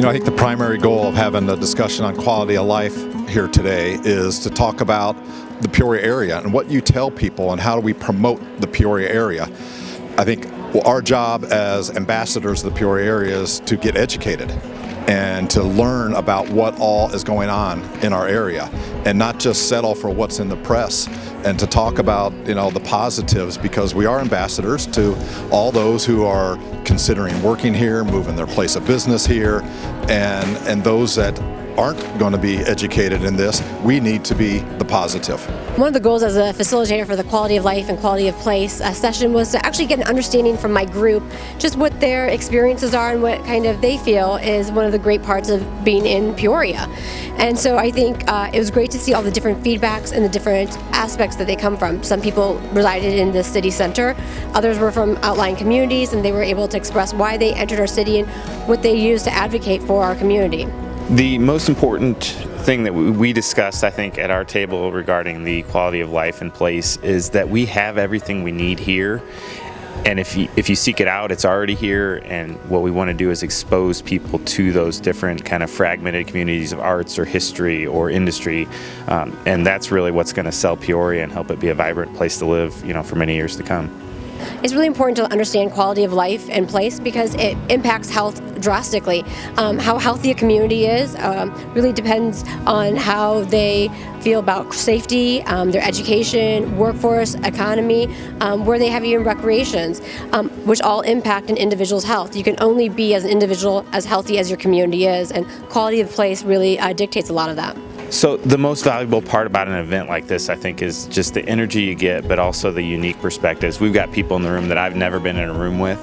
I think the primary goal of having a discussion on quality of life here today is to talk about the Peoria area and what you tell people and how do we promote the Peoria area. I think our job as ambassadors of the Peoria area is to get educated and to learn about what all is going on in our area and not just settle for what's in the press, and to talk about the positives, because we are ambassadors to all those who are considering working here, moving their place of business here, and those that aren't going to be educated in this. We need to be the positive. One of the goals as a facilitator for the quality of life and quality of place session was to actually get an understanding from my group just what their experiences are and what kind of they feel is one of the great parts of being in Peoria. And so I think it was great to see all the different feedbacks and the different aspects that they come from. Some people resided in the city center, others were from outlying communities, and they were able to express why they entered our city and what they use to advocate for our community. The most important thing that we discussed, I think, at our table regarding the quality of life and place is that we have everything we need here. And if you seek it out, it's already here, and what we want to do is expose people to those different kind of fragmented communities of arts or history or industry, and that's really what's going to sell Peoria and help it be a vibrant place to live, for many years to come. It's really important to understand quality of life and place because it impacts health drastically. How healthy a community is really depends on how they feel about safety, their education, workforce, economy, where they have even recreations, which all impact an individual's health. You can only be as an individual as healthy as your community is, and quality of place really dictates a lot of that. So the most valuable part about an event like this, I think, is just the energy you get, but also the unique perspectives. We've got people in the room that I've never been in a room with,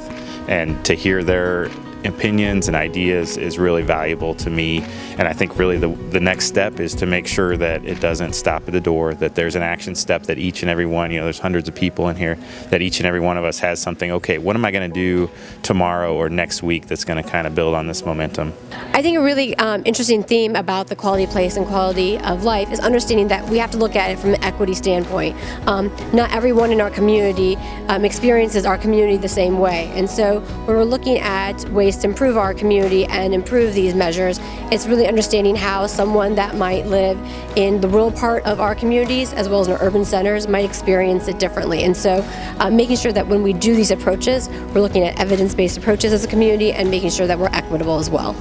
and to hear their opinions and ideas is really valuable to me. And I think really the next step is to make sure that it doesn't stop at the door, that there's an action step that each and every one, there's hundreds of people in here, that each and every one of us has something, okay, what am I going to do tomorrow or next week that's going to kind of build on this momentum? I think a really interesting theme about the quality of place and quality of life is understanding that we have to look at it from an equity standpoint. Not everyone in our community experiences our community the same way, and so when we're looking at ways to improve our community and improve these measures, it's really understanding how someone that might live in the rural part of our communities as well as in our urban centers might experience it differently. And so making sure that when we do these approaches, we're looking at evidence-based approaches as a community and making sure that we're equitable as well.